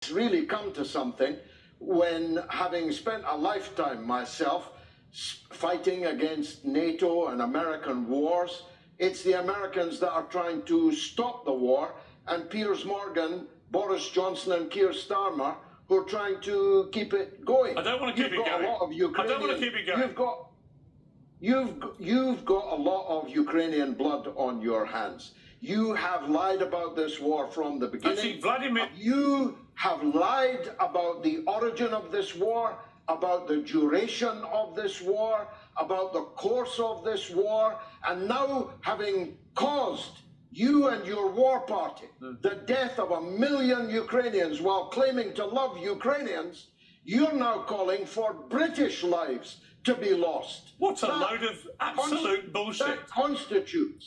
really come to something when, having spent a lifetime myself fighting against NATO and American wars, it's the Americans that are trying to stop the war, and Piers Morgan, Boris Johnson and Keir Starmer who are trying to keep it going. I don't want to keep it going. I don't want to keep it going. You've got a lot of Ukrainian blood on your hands. You have lied about this war from the beginning. Actually, Vladimir... You have lied about the origin of this war, about the duration of this war, about the course of this war, and now having caused you and your war party the death of 1 million Ukrainians while claiming to love Ukrainians, you're now calling for British lives to be lost. What a load of absolute bullshit.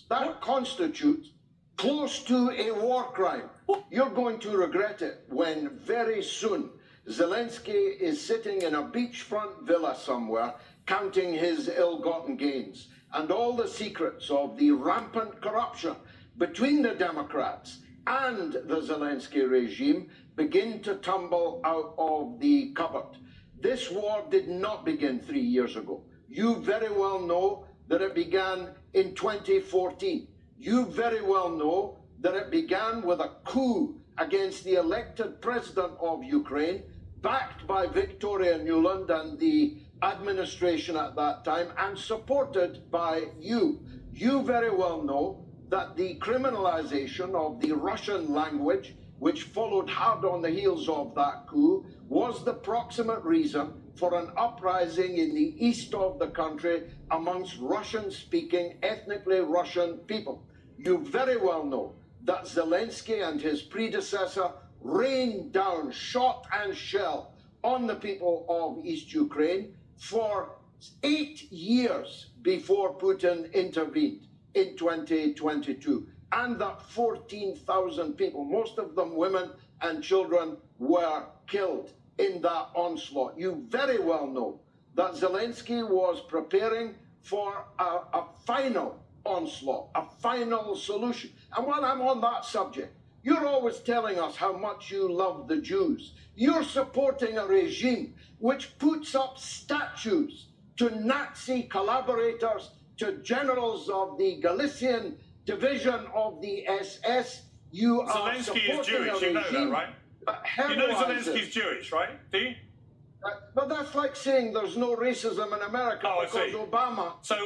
That constitutes close to a war crime. You're going to regret it when very soon Zelensky is sitting in a beachfront villa somewhere counting his ill-gotten gains, and all the secrets of the rampant corruption between the Democrats and the Zelensky regime begin to tumble out of the cupboard. This war did not begin 3 years ago. You very well know that it began in 2014. You very well know that it began with a coup against the elected president of Ukraine, backed by Victoria Nuland and the administration at that time, and supported by you. You very well know that the criminalization of the Russian language, which followed hard on the heels of that coup, was the proximate reason for an uprising in the east of the country amongst Russian-speaking, ethnically Russian people. You very well know that Zelensky and his predecessor rained down shot and shell on the people of East Ukraine for 8 years before Putin intervened in 2022, and that 14,000 people, most of them women and children, were killed in that onslaught. You very well know that Zelensky was preparing for a final onslaught, a final solution. And while I'm on that subject, you're always telling us how much you love the Jews. You're supporting a regime which puts up statues to Nazi collaborators, to generals of the Galician division of the SS. You are Zelensky is Jewish, you know that, right? You know Zelensky's Jewish, right? Do you? But that's like saying there's no racism in America because Obama... So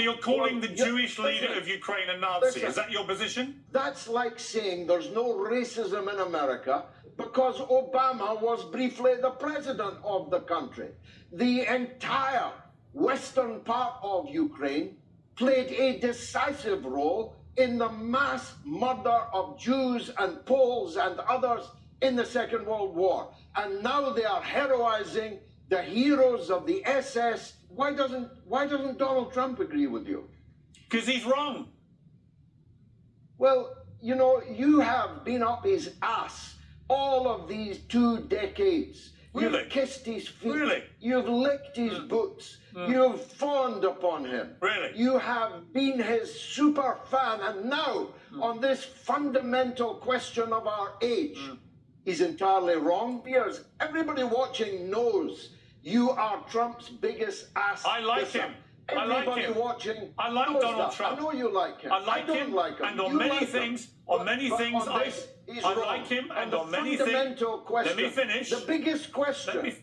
you're calling the Jewish leader of Ukraine a Nazi. Is that your position? That's like saying there's no racism in America because Obama was briefly the president of the country. The entire western part of Ukraine played a decisive role in the mass murder of Jews and Poles and others in the Second World War. And now they are heroizing the heroes of the SS. Why doesn't Donald Trump agree with you? Because he's wrong. Well, you know, you have been up his ass all of these 2 decades. Really? You've kissed his feet. Really? You've licked his boots. You've fawned upon him. Really? You have been his super fan, and now on this fundamental question of our age, he's entirely wrong. Piers, everybody watching knows you are Trump's biggest ass. I like him. Everybody watching. I like Donald Trump. I know you like him. I like don't him. like him. And on many things, I like him. And on many things, fundamental question. Let me finish. The biggest question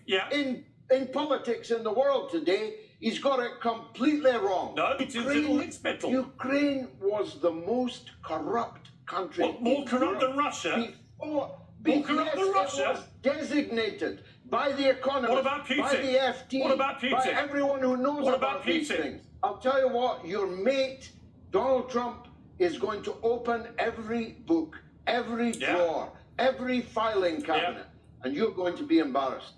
in politics in the world today, he's got it completely wrong. No, it's middle. Ukraine was the most corrupt country. What, more corrupt than Russia? More corrupt than Russia? It was designated by the economists, what about Putin? by the FT, what about Putin? by everyone who knows about these things. I'll tell you what, your mate, Donald Trump, is going to open every book, every drawer, every filing cabinet, and you're going to be embarrassed.